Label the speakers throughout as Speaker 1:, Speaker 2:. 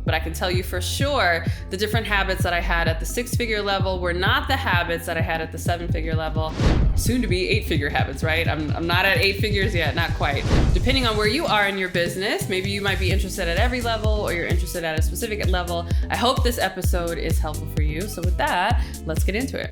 Speaker 1: but I can tell you for sure the different habits that I had at the 6-figure level were not the habits that I had at the 7-figure level. Soon to be 8-figure habits, right? I'm not at 8 figures yet, not quite. Depending on where you are in your business, maybe you might be interested at every level or you're interested at a specific level. I hope this episode is helpful for you. So with that, let's get into it.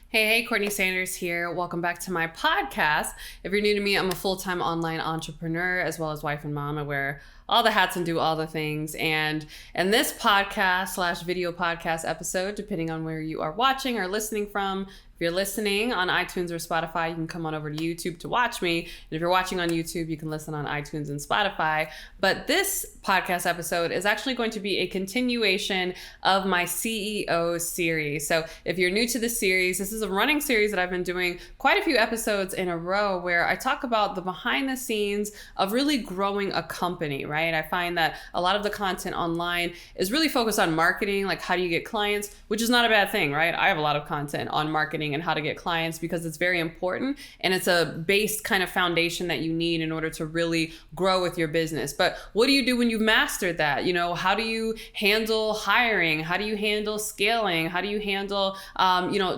Speaker 1: Hey, Courtney Sanders here. Welcome back to my podcast. If you're new to me, I'm a full-time online entrepreneur as well as wife and mom. I wear all the hats and do all the things. And in this podcast/video podcast episode, depending on where you are watching or listening from, if you're listening on iTunes or Spotify, you can come on over to YouTube to watch me. And if you're watching on YouTube, you can listen on iTunes and Spotify. But this podcast episode is actually going to be a continuation of my CEO series. So if you're new to this series, this is a running series that I've been doing quite a few episodes in a row where I talk about the behind the scenes of really growing a company, right? I find that a lot of the content online is really focused on marketing, like how do you get clients, which is not a bad thing, right? I have a lot of content on marketing and how to get clients because it's very important and it's a base kind of foundation that you need in order to really grow with your business. But what do you do when you've mastered that? You know, how do you handle hiring? How do you handle scaling? How do you handle,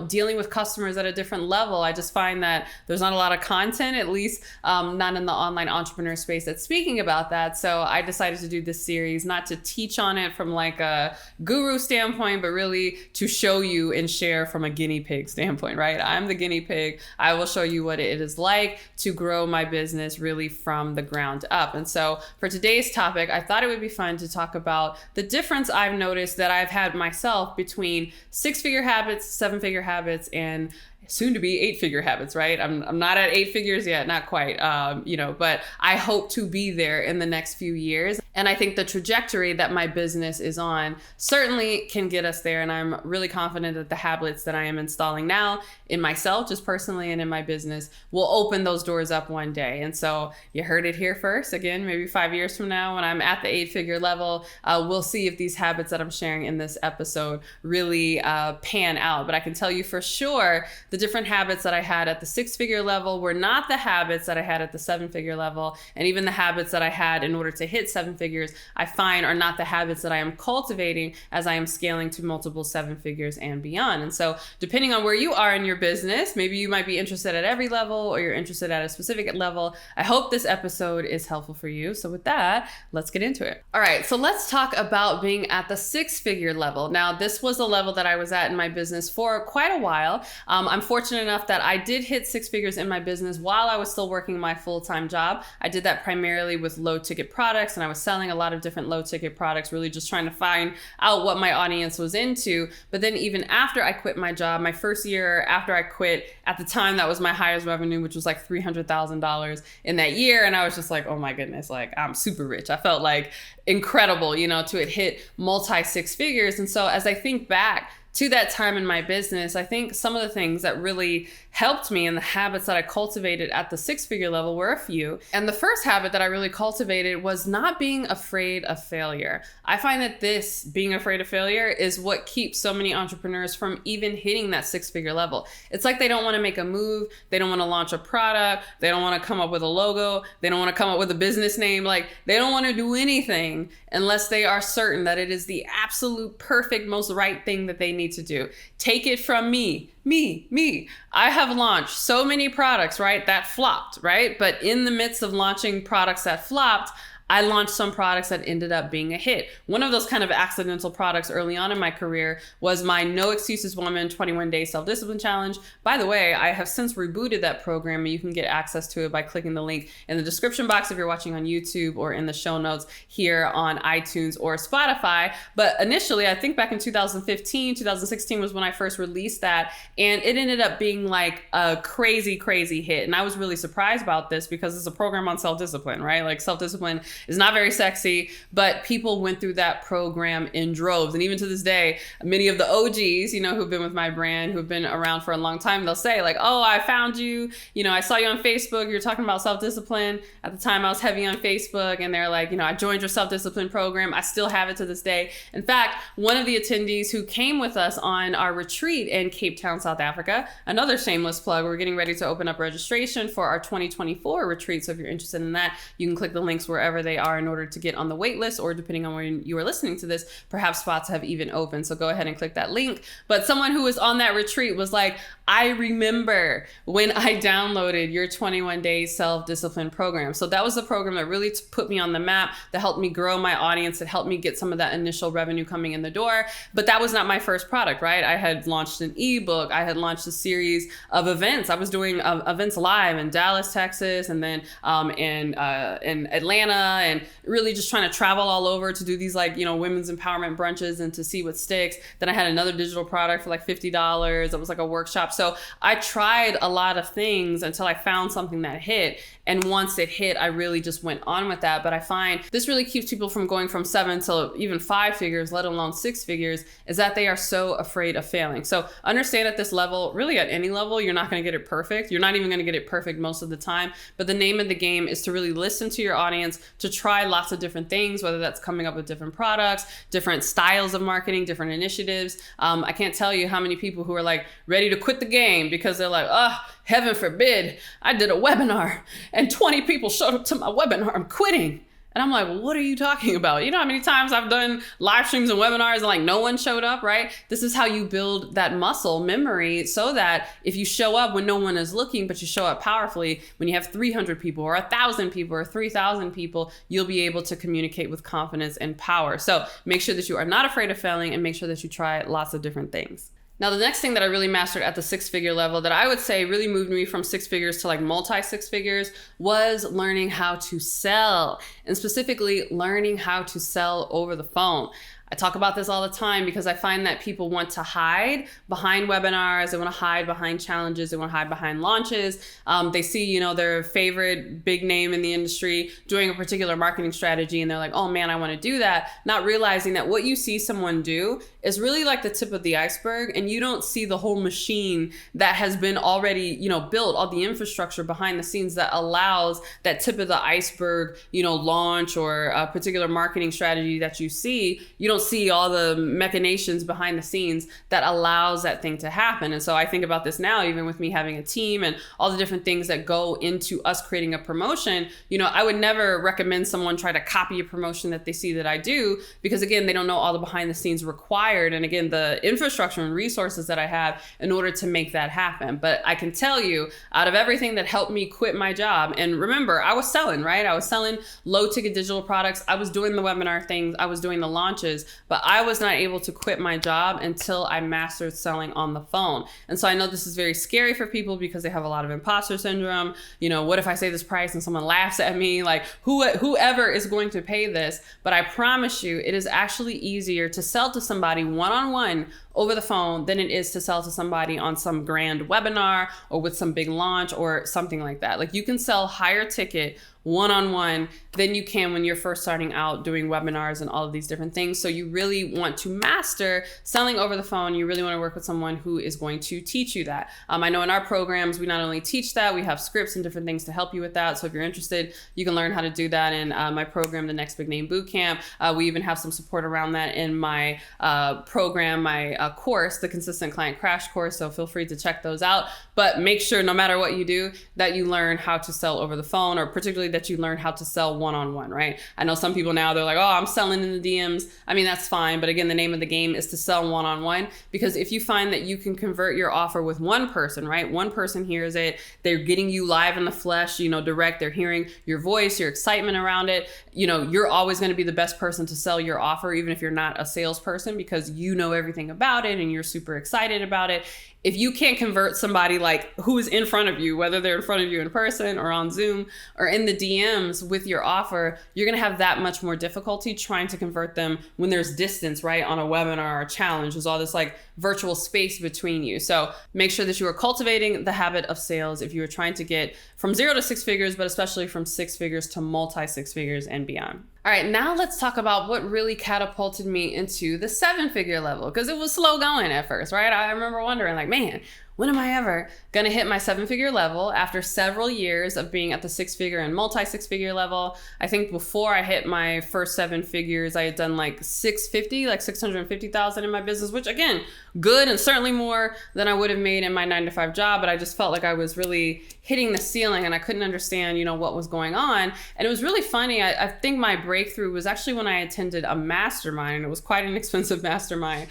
Speaker 1: dealing with customers at a different level? I just find that there's not a lot of content, at least not in the online entrepreneur space that's speaking about that. So I decided to do this series, not to teach on it from like a guru standpoint, but really to show you and share from a guinea pig standpoint. Right? I'm the guinea pig. I will show you what it is like to grow my business really from the ground up. And so for today's topic, I thought it would be fun to talk about the difference I've noticed that I've had myself between 6-figure habits, 7-figure habits, and soon to be 8-figure habits, right? I'm not at 8 figures yet, not quite, but I hope to be there in the next few years. And I think the trajectory that my business is on certainly can get us there. And I'm really confident that the habits that I am installing now in myself, just personally and in my business, will open those doors up one day. And so you heard it here first. Again, maybe 5 years from now when I'm at the 8-figure level, we'll see if these habits that I'm sharing in this episode really pan out. But I can tell you for sure, the different habits that I had at the 6-figure level were not the habits that I had at the 7-figure level. And even the habits that I had in order to hit 7 figures, I find are not the habits that I am cultivating as I am scaling to multiple 7 figures and beyond. And so depending on where you are in your business, maybe you might be interested at every level or you're interested at a specific level. I hope this episode is helpful for you. So with that, let's get into it. All right, so let's talk about being at the 6-figure level. Now, this was a level that I was at in my business for quite a while. I'm fortunate enough that I did hit 6 figures in my business while I was still working my full-time job. I did that primarily with low ticket products, and I was selling a lot of different low ticket products, really just trying to find out what my audience was into. But then even after I quit my job, my first year after I quit, at the time that was my highest revenue, which was like $300,000 in that year. And I was just like, oh my goodness, like I'm super rich. I felt like incredible, to hit multi 6 figures. And so as I think back to that time in my business, I think some of the things that really helped me and the habits that I cultivated at the 6-figure level were a few. And the first habit that I really cultivated was not being afraid of failure. I find that this being afraid of failure is what keeps so many entrepreneurs from even hitting that 6-figure level. It's like they don't want to make a move. They don't want to launch a product. They don't want to come up with a logo. They don't want to come up with a business name. Like they don't want to do anything unless they are certain that it is the absolute perfect, most right thing that they need to do. Take it from me. I have launched so many products, right, that flopped, right? But in the midst of launching products that flopped, I launched some products that ended up being a hit. One of those kind of accidental products early on in my career was my No Excuses Woman 21-Day Self-Discipline Challenge. By the way, I have since rebooted that program, and you can get access to it by clicking the link in the description box if you're watching on YouTube or in the show notes here on iTunes or Spotify. But initially, I think back in 2015, 2016 was when I first released that, and it ended up being like a crazy hit. And I was really surprised about this because it's a program on self-discipline, right? Like self-discipline It's not very sexy, but people went through that program in droves. And even to this day, many of the OGs, who've been with my brand, who've been around for a long time, they'll say like, oh, I found you, I saw you on Facebook, you're talking about self-discipline. At the time I was heavy on Facebook, and they're like, I joined your self-discipline program. I still have it to this day. In fact, one of the attendees who came with us on our retreat in Cape Town, South Africa, another shameless plug, we're getting ready to open up registration for our 2024 retreat. So if you're interested in that, you can click the links wherever they are in order to get on the wait list, or depending on when you are listening to this, perhaps spots have even opened. So go ahead and click that link. But someone who was on that retreat was like, I remember when I downloaded your 21 Days Self-Discipline program. So that was the program that really put me on the map, that helped me grow my audience, that helped me get some of that initial revenue coming in the door. But that was not my first product, right? I had launched an ebook. I had launched a series of events. I was doing events live in Dallas, Texas, and then in Atlanta, and really just trying to travel all over to do these women's empowerment brunches and to see what sticks. Then I had another digital product for like $50. It was like a workshop. So I tried a lot of things until I found something that hit. And once it hit, I really just went on with that. But I find this really keeps people from going from 7 to even 5 figures, let alone 6 figures, is that they are so afraid of failing. So understand at this level, really at any level, you're not going to get it perfect. You're not even going to get it perfect most of the time. But the name of the game is to really listen to your audience, to try lots of different things, whether that's coming up with different products, different styles of marketing, different initiatives. I can't tell you how many people who are like ready to quit the game because they're like, oh, heaven forbid, I did a webinar and 20 people showed up to my webinar. I'm quitting. And I'm like, well, what are you talking about? You know how many times I've done live streams and webinars and like no one showed up, right? This is how you build that muscle memory, so that if you show up when no one is looking, but you show up powerfully, when you have 300 people or 1,000 people or 3,000 people, you'll be able to communicate with confidence and power. So make sure that you are not afraid of failing, and make sure that you try lots of different things. Now, the next thing that I really mastered at the 6-figure level that I would say really moved me from 6 figures to like multi 6 figures was learning how to sell, and specifically learning how to sell over the phone. I talk about this all the time because I find that people want to hide behind webinars. They want to hide behind challenges. They want to hide behind launches. They see, their favorite big name in the industry doing a particular marketing strategy, and they're like, oh man, I want to do that. Not realizing that what you see someone do is really like the tip of the iceberg, and you don't see the whole machine that has been already, built, all the infrastructure behind the scenes that allows that tip of the iceberg, launch or a particular marketing strategy that you see. You don't see all the machinations behind the scenes that allows that thing to happen. And so I think about this now, even with me having a team and all the different things that go into us creating a promotion. I would never recommend someone try to copy a promotion that they see that I do, because again, they don't know all the behind the scenes required, and again, the infrastructure and resources that I have in order to make that happen. But I can tell you, out of everything that helped me quit my job, and remember, I was selling, right? I was selling low ticket digital products. I was doing the webinar things. I was doing the launches. But I was not able to quit my job until I mastered selling on the phone. And so I know this is very scary for people because they have a lot of imposter syndrome. What if I say this price and someone laughs at me? Like whoever is going to pay this? But I promise you, it is actually easier to sell to somebody one-on-one over the phone than it is to sell to somebody on some grand webinar or with some big launch or something like that. Like you can sell higher ticket one-on-one than you can when you're first starting out doing webinars and all of these different things. So you really want to master selling over the phone. You really want to work with someone who is going to teach you that. I know in our programs, we not only teach that, we have scripts and different things to help you with that. So if you're interested, you can learn how to do that in my program, the Next Big Name Bootcamp. We even have some support around that in my program, my course, the Consistent Client Crash Course. So feel free to check those out. But make sure no matter what you do, that you learn how to sell over the phone, or particularly that you learn how to sell one-on-one, right? I know some people now, they're like, oh, I'm selling in the DMs. I mean, that's fine. But again, the name of the game is to sell one-on-one, because if you find that you can convert your offer with one person, right? One person hears it, they're getting you live in the flesh, direct, they're hearing your voice, your excitement around it. You're always going to be the best person to sell your offer, even if you're not a salesperson, because you know everything about it and you're super excited about it. if you can't convert somebody like who is in front of you, whether they're in front of you in person or on Zoom or in the DMs with your offer, you're going to have that much more difficulty trying to convert them when there's distance, right? On a webinar or a challenge, there's all this like virtual space between you. So make sure that you are cultivating the habit of sales if you are trying to get from 0 to 6 figures, but especially from 6 figures to multi 6 figures and beyond. All right, now let's talk about what really catapulted me into the 7-figure level, because it was slow going at first, right? I remember wondering like, man, when am I ever gonna hit my 7-figure level after several years of being at the 6-figure and multi 6-figure level? I think before I hit my first 7 figures, I had done like 650,000 in my business, which again, good and certainly more than I would have made in my 9-to-5 job. But I just felt like I was really hitting the ceiling and I couldn't understand, what was going on. And it was really funny. I think my breakthrough was actually when I attended a mastermind, and it was quite an expensive mastermind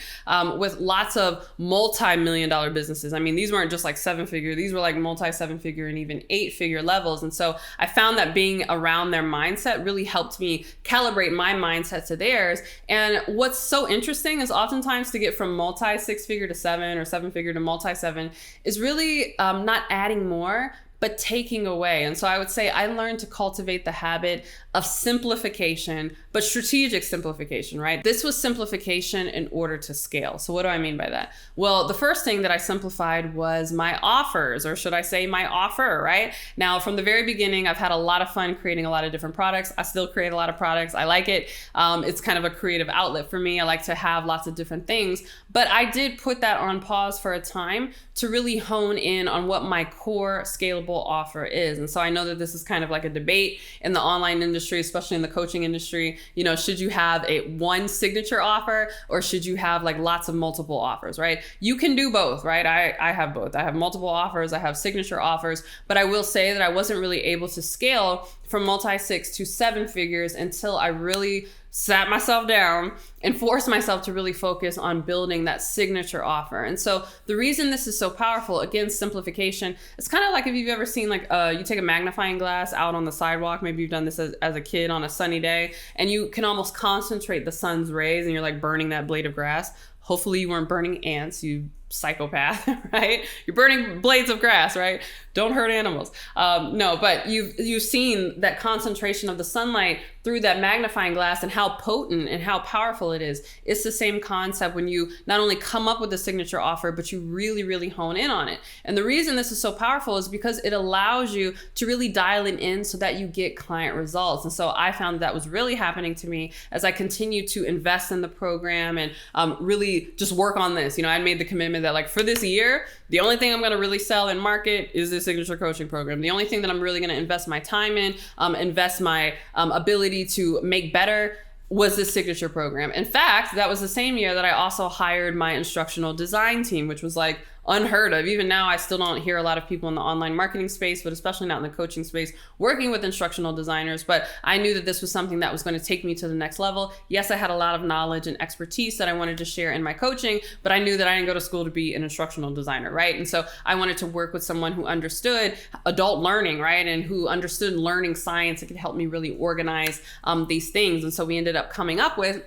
Speaker 1: with lots of multi-million-dollar businesses. I mean, these weren't just like 7-figure, these were like multi 7-figure and even 8-figure levels. And so I found that being around their mindset really helped me calibrate my mindset to theirs. And what's so interesting is oftentimes to get from multi 6-figure to 7 or 7-figure to multi 7 is really not adding more, but taking away. And so I would say I learned to cultivate the habit of simplification, but strategic simplification, right? This was simplification in order to scale. So what do I mean by that? Well, the first thing that I simplified was my offers, or should I say my offer, right? Now, from the very beginning, I've had a lot of fun creating a lot of different products. I still create a lot of products. I like it. It's kind of a creative outlet for me. I like to have lots of different things, but I did put that on pause for a time to really hone in on what my core scalable offer is. And so I know that this is kind of like a debate in the online industry, especially in the coaching industry. Should you have one signature offer, or should you have like lots of multiple offers, right? You can do both, right? I have both. I have multiple offers, I have signature offers, but I will say that I wasn't really able to scale from multi 6 to 7 figures until I really sat myself down and forced myself to really focus on building that signature offer. And so the reason this is so powerful, again, simplification, it's kind of like if you've ever seen like you take a magnifying glass out on the sidewalk, maybe you've done this as a kid on a sunny day, and you can almost concentrate the sun's rays and you're like burning that blade of grass. Hopefully you weren't burning ants, you psychopath, right? You're burning blades of grass, right? Don't hurt animals. No, but you've seen that concentration of the sunlight through that magnifying glass and how potent and how powerful it is. It's the same concept when you not only come up with a signature offer, but you really, really hone in on it. And the reason this is so powerful is because it allows you to really dial it in so that you get client results. And so I found that was really happening to me as I continued to invest in the program and really just work on this. I made the commitment that like for this year, the only thing I'm going to really sell and market is the signature coaching program. The only thing that I'm really going to invest my time in, invest my ability to make better was this signature program. In fact, that was the same year that I also hired my instructional design team, which was like unheard of. Even now, I still don't hear a lot of people in the online marketing space, but especially not in the coaching space, working with instructional designers. But I knew that this was something that was going to take me to the next level. Yes, I had a lot of knowledge and expertise that I wanted to share in my coaching, but I knew that I didn't go to school to be an instructional designer, right? And so I wanted to work with someone who understood adult learning, right? And who understood learning science and could help me really organize these things. And so we ended up coming up with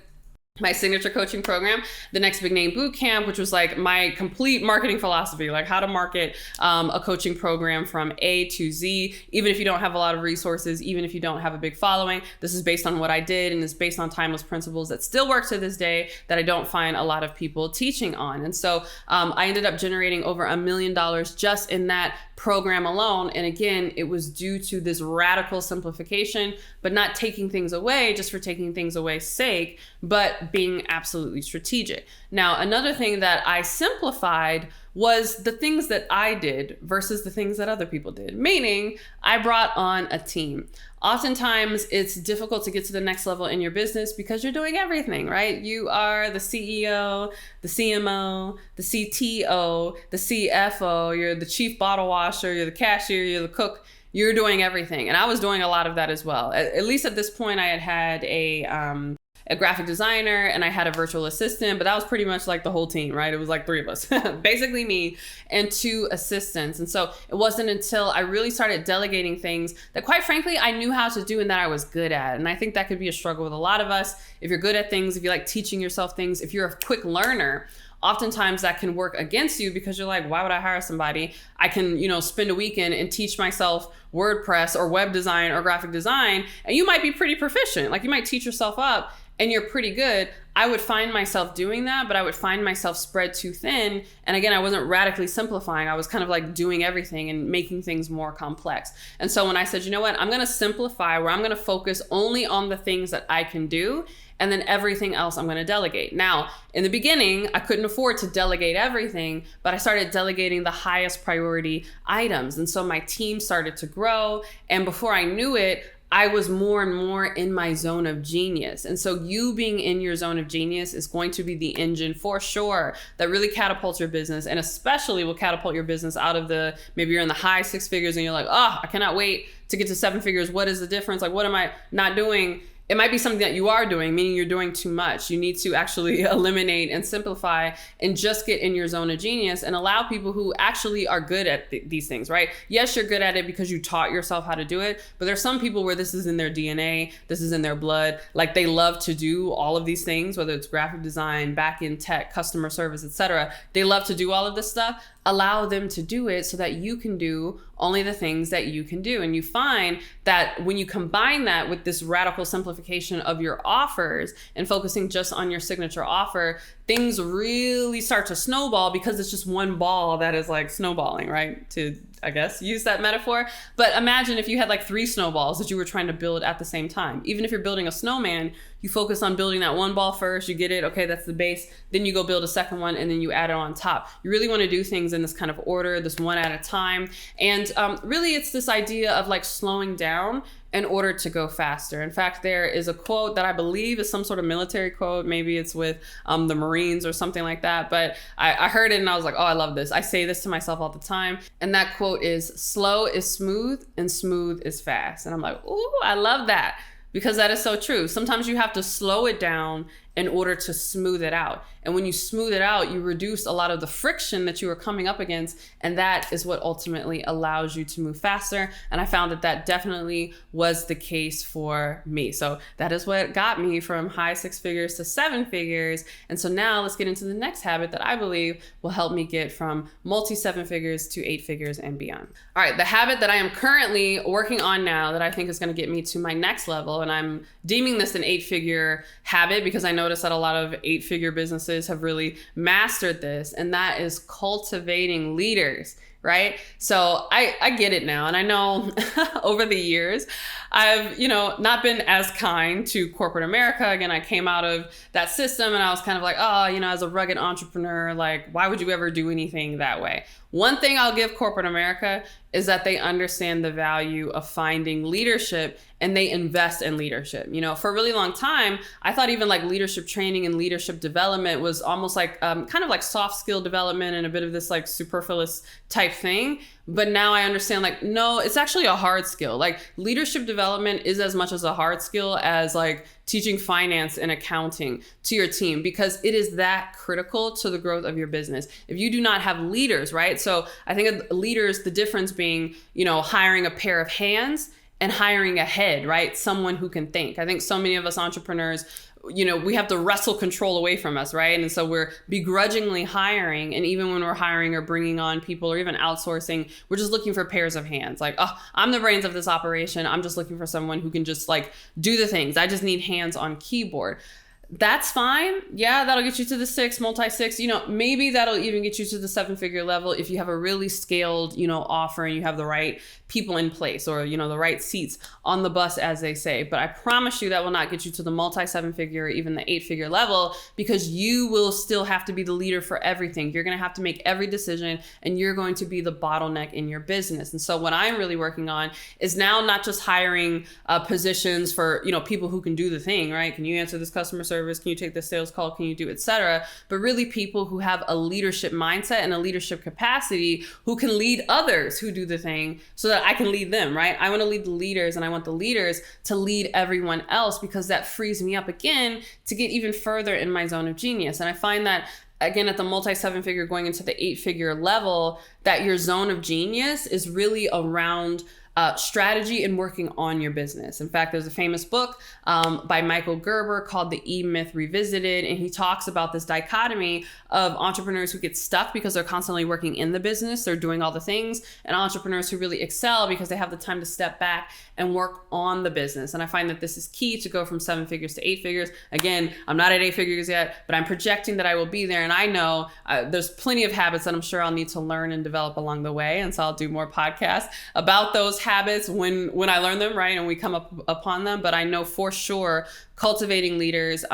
Speaker 1: my signature coaching program, the Next Big Name Bootcamp, which was like my complete marketing philosophy, like how to market a coaching program from A to Z, even if you don't have a lot of resources, even if you don't have a big following. This is based on what I did and is based on timeless principles that still work to this day that I don't find a lot of people teaching on. And so I ended up generating over $1 million just in that program alone. And again, it was due to this radical simplification, but not taking things away just for taking things away's sake, but being absolutely strategic. Now, another thing that I simplified was the things that I did versus the things that other people did, meaning I brought on a team. Oftentimes, it's difficult to get to the next level in your business because you're doing everything, right? You are the CEO, the CMO, the CTO, the CFO, you're the chief bottle washer, you're the cashier, you're the cook, you're doing everything. And I was doing a lot of that as well. At least at this point, I had a graphic designer and I had a virtual assistant, but that was pretty much like the whole team, right? It was like 3 of us, basically me and 2 assistants. And so it wasn't until I really started delegating things that quite frankly, I knew how to do and that I was good at. And I think that could be a struggle with a lot of us. If you're good at things, if you like teaching yourself things, if you're a quick learner, oftentimes that can work against you because you're like, why would I hire somebody? I can, spend a weekend and teach myself WordPress or web design or graphic design, and you might be pretty proficient. Like you might teach yourself up and you're pretty good. I would find myself doing that, but I would find myself spread too thin. And again, I wasn't radically simplifying. I was kind of like doing everything and making things more complex. And so when I said, you know what, I'm going to simplify where I'm going to focus only on the things that I can do, and then everything else I'm going to delegate. Now, in the beginning, I couldn't afford to delegate everything, but I started delegating the highest priority items. And so my team started to grow. And before I knew it, I was more and more in my zone of genius. And so you being in your zone of genius is going to be the engine for sure that really catapults your business, and especially will catapult your business out of maybe you're in the high 6 figures and you're like, I cannot wait to get to 7 figures. What is the difference? Like, what am I not doing? It might be something that you are doing, meaning you're doing too much. You need to actually eliminate and simplify and just get in your zone of genius and allow people who actually are good at these things, right? Yes, you're good at it because you taught yourself how to do it, but there's some people where this is in their DNA, this is in their blood. Like they love to do all of these things, whether it's graphic design, back-end tech, customer service, etc. They love to do all of this stuff. Allow them to do it so that you can do only the things that you can do. And you find that when you combine that with this radical simplification of your offers and focusing just on your signature offer, things really start to snowball because it's just one ball that is like snowballing, right? To, I guess, use that metaphor. But imagine if you had like 3 snowballs that you were trying to build at the same time. Even if you're building a snowman, you focus on building that one ball first, you get it, okay, that's the base. Then you go build a second one and then you add it on top. You really want to do things in this kind of order, this one at a time. And really it's this idea of like slowing down in order to go faster. In fact, there is a quote that I believe is some sort of military quote. Maybe it's with the Marines or something like that. But I heard it and I was like, I love this. I say this to myself all the time. And that quote is, slow is smooth and smooth is fast. And I'm like, ooh, I love that. Because that is so true. Sometimes you have to slow it down in order to smooth it out. And when you smooth it out, you reduce a lot of the friction that you are coming up against. And that is what ultimately allows you to move faster. And I found that that definitely was the case for me. So that is what got me from high 6 figures to 7 figures. And so now let's get into the next habit that I believe will help me get from multi 7 figures to 8 figures and beyond. All right, the habit that I am currently working on now that I think is going to get me to my next level, and I'm deeming this an 8-figure habit because I noticed that a lot of 8-figure businesses have really mastered this, and that is cultivating leaders, right? So I get it now. And I know over the years, I've, not been as kind to corporate America. Again, I came out of that system and I was kind of like, as a rugged entrepreneur, like, why would you ever do anything that way? One thing I'll give corporate America is that they understand the value of finding leadership and they invest in leadership. For a really long time, I thought even like leadership training and leadership development was almost like kind of like soft skill development and a bit of this like superfluous type thing. But now I understand, like, no, it's actually a hard skill. Like leadership development is as much as a hard skill as like teaching finance and accounting to your team, because it is that critical to the growth of your business. If you do not have leaders, right? So I think of leaders, the difference being, hiring a pair of hands and hiring a head, right? Someone who can think. I think so many of us entrepreneurs, we have to wrestle control away from us, right? And so we're begrudgingly hiring. And even when we're hiring or bringing on people or even outsourcing, we're just looking for pairs of hands. Like, I'm the brains of this operation. I'm just looking for someone who can just like do the things. I just need hands on keyboard. That's fine. Yeah, that'll get you to the 6, multi-6, maybe that'll even get you to the 7-figure level if you have a really scaled, offer and you have the right people in place or, the right seats on the bus, as they say. But I promise you that will not get you to the multi-7-figure or even the 8-figure level, because you will still have to be the leader for everything. You're going to have to make every decision and you're going to be the bottleneck in your business. And so what I'm really working on is now not just hiring positions for, people who can do the thing, right? Can you answer this customer service? Can you take the sales call? Can you do et cetera? But really people who have a leadership mindset and a leadership capacity who can lead others who do the thing so that I can lead them, right? I want to lead the leaders and I want the leaders to lead everyone else, because that frees me up again to get even further in my zone of genius. And I find that again, at the multi-7-figure going into the 8-figure level, that your zone of genius is really around strategy in working on your business. In fact, there's a famous book by Michael Gerber called The E-Myth Revisited, and he talks about this dichotomy of entrepreneurs who get stuck because they're constantly working in the business, they're doing all the things, and entrepreneurs who really excel because they have the time to step back and work on the business. And I find that this is key to go from 7 figures to 8 figures. Again, I'm not at 8 figures yet, but I'm projecting that I will be there. And I know there's plenty of habits that I'm sure I'll need to learn and develop along the way. And so I'll do more podcasts about those habits when I learn them, right? And we come upon them. But I know for sure cultivating leaders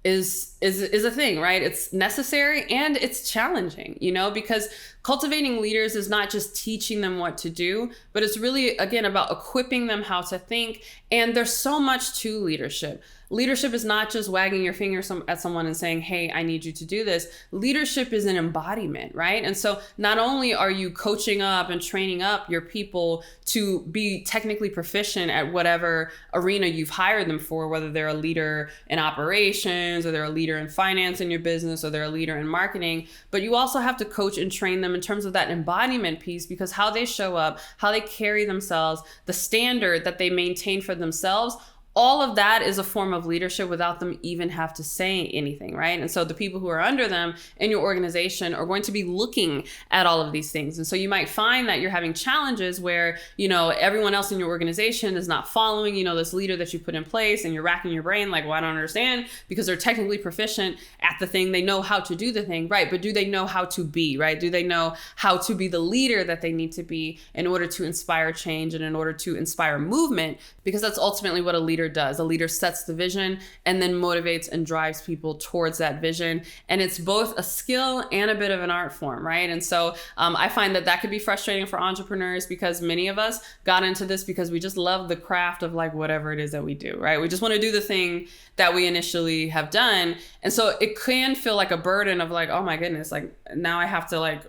Speaker 1: is a thing, right? It's necessary and it's challenging, because cultivating leaders is not just teaching them what to do, but it's really, again, about equipping them how to think. And there's so much to leadership. Leadership is not just wagging your finger at someone and saying, hey, I need you to do this. Leadership is an embodiment, right? And so not only are you coaching up and training up your people to be technically proficient at whatever arena you've hired them for, whether they're a leader in operations or they're a leader in finance in your business or they're a leader in marketing, but you also have to coach and train them in terms of that embodiment piece, because how they show up, how they carry themselves, the standard that they maintain for themselves, all of that is a form of leadership without them even have to say anything, right? And so the people who are under them in your organization are going to be looking at all of these things. And so you might find that you're having challenges where, everyone else in your organization is not following, this leader that you put in place, and you're racking your brain like, well, I don't understand, because they're technically proficient at the thing. They know how to do the thing, right? But do they know how to be, right? Do they know how to be the leader that they need to be in order to inspire change and in order to inspire movement? Because that's ultimately what a leader does. A leader sets the vision and then motivates and drives people towards that vision. And it's both a skill and a bit of an art form, right? And so I find that could be frustrating for entrepreneurs, because many of us got into this because we just love the craft of like whatever it is that we do, right? We just want to do the thing that we initially have done. And so it can feel like a burden of like, oh my goodness, like now I have to like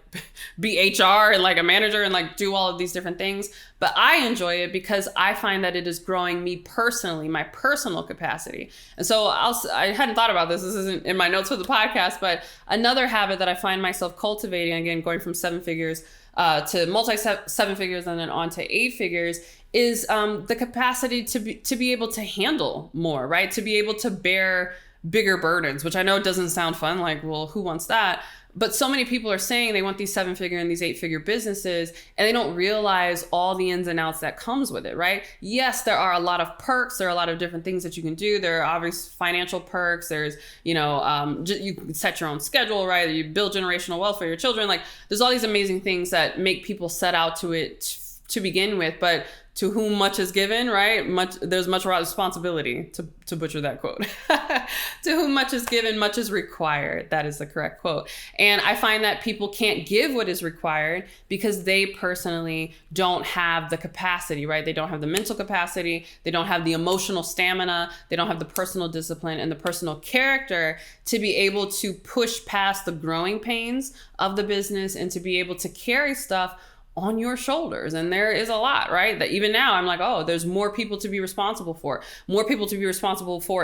Speaker 1: be HR and like a manager and like do all of these different things. But I enjoy it because I find that it is growing me personally, my personal capacity. And so I hadn't thought about this. This isn't in my notes for the podcast, but another habit that I find myself cultivating, again, going from 7 figures to multi 7 figures and then on to 8 figures, is the capacity to be able to handle more, right? To be able to bear bigger burdens, which I know doesn't sound fun. Like, well, who wants that? But so many people are saying they want these 7-figure and these 8-figure businesses, and they don't realize all the ins and outs that comes with it, right? Yes, there are a lot of perks. There are a lot of different things that you can do. There are obvious financial perks. There's, you can set your own schedule, right? You build generational wealth for your children. Like, there's all these amazing things that make people set out to it to begin with, but to whom much is given, right? There's much responsibility, to butcher that quote. To whom much is given, much is required. That is the correct quote. And I find that people can't give what is required because they personally don't have the capacity, right? They don't have the mental capacity. They don't have the emotional stamina. They don't have the personal discipline and the personal character to be able to push past the growing pains of the business and to be able to carry stuff on your shoulders. And there is a lot, right? That even now I'm like, oh, there's more people to be responsible for,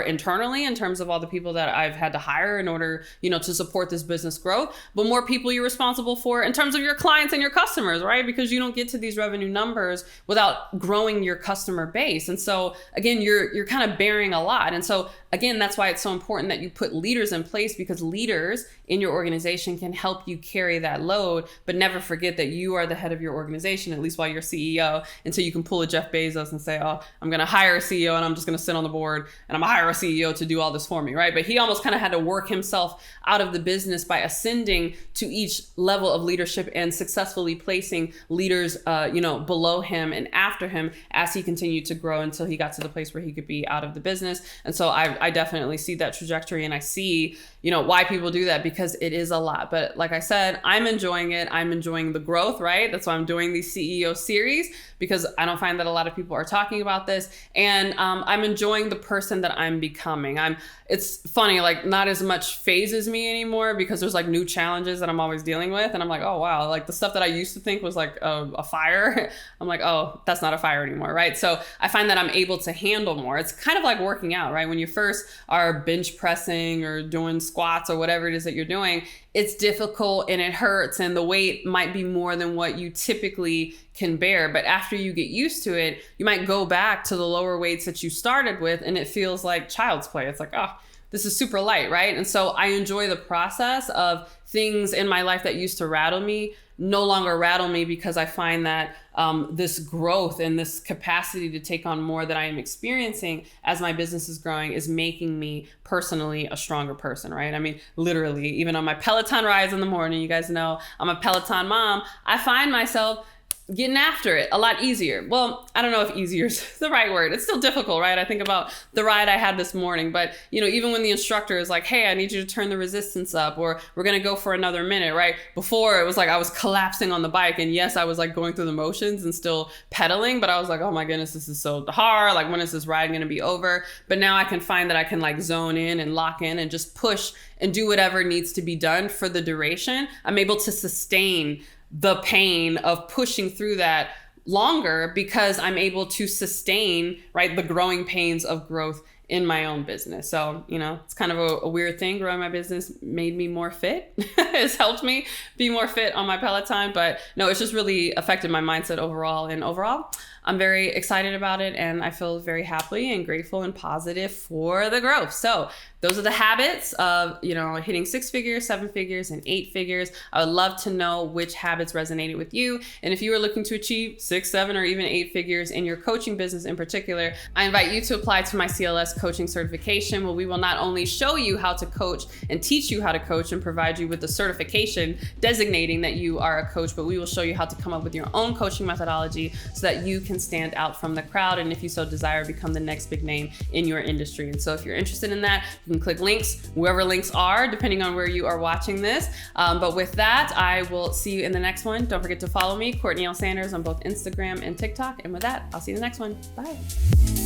Speaker 1: internally in terms of all the people that I've had to hire in order, to support this business growth, but more people you're responsible for in terms of your clients and your customers, right? Because you don't get to these revenue numbers without growing your customer base. And so again, you're kind of bearing a lot. And so again, that's why it's so important that you put leaders in place, because leaders in your organization can help you carry that load, but never forget that you are the head of your organization, at least while you're CEO, until you can pull a Jeff Bezos and say, oh, I'm going to hire a CEO and I'm just going to sit on the board and I'm going to hire a CEO to do all this for me, right? But he almost kind of had to work himself out of the business by ascending to each level of leadership and successfully placing leaders, below him and after him as he continued to grow until he got to the place where he could be out of the business. And so I definitely see that trajectory, and I see, why people do that, because it is a lot. But like I said, I'm enjoying it. I'm enjoying the growth, right? That's why I'm doing these CEO series, because I don't find that a lot of people are talking about this. And I'm enjoying the person that I'm becoming. It's funny, like not as much phases me anymore, because there's like new challenges that I'm always dealing with. And I'm like, oh, wow. Like the stuff that I used to think was like a fire, I'm like, oh, that's not a fire anymore, right? So I find that I'm able to handle more. It's kind of like working out, right? When you first are bench pressing or doing squats or whatever it is that you're doing, it's difficult and it hurts and the weight might be more than what you typically can bear. But after you get used to it, you might go back to the lower weights that you started with and it feels like child's play. It's like, oh, this is super light, right? And so I enjoy the process of things in my life that used to rattle me no longer rattle me, because I find that this growth and this capacity to take on more that I am experiencing as my business is growing is making me personally a stronger person, right? I mean, literally, even on my Peloton rides in the morning, you guys know I'm a Peloton mom, I find myself getting after it a lot easier. Well, I don't know if easier is the right word. It's still difficult, right? I think about the ride I had this morning, but even when the instructor is like, hey, I need you to turn the resistance up, or we're going to go for another minute, right? Before it was like I was collapsing on the bike, and yes, I was like going through the motions and still pedaling, but I was like, oh my goodness, this is so hard. Like, when is this ride going to be over? But now I can find that I can like zone in and lock in and just push and do whatever needs to be done for the duration. I'm able to sustain the pain of pushing through that longer because I'm able to sustain, right, the growing pains of growth in my own business. So, it's kind of a weird thing. Growing my business made me more fit. It's helped me be more fit on my Peloton, but no, it's just really affected my mindset overall. And overall, I'm very excited about it, and I feel very happy and grateful and positive for the growth. So those are the habits of, hitting 6 figures, 7 figures, and 8 figures. I would love to know which habits resonated with you. And if you are looking to achieve 6, 7, or even 8 figures in your coaching business in particular, I invite you to apply to my CLS coaching certification, where we will not only show you how to coach and teach you how to coach and provide you with the certification designating that you are a coach, but we will show you how to come up with your own coaching methodology so that you can stand out from the crowd, and if you so desire, become the next big name in your industry. And so if you're interested in that, you can click links wherever links are, depending on where you are watching this. But with that, I will see you in the next one. Don't forget to follow me, CourtneyLSanders, on both Instagram and TikTok. And with that, I'll see you in the next one. Bye.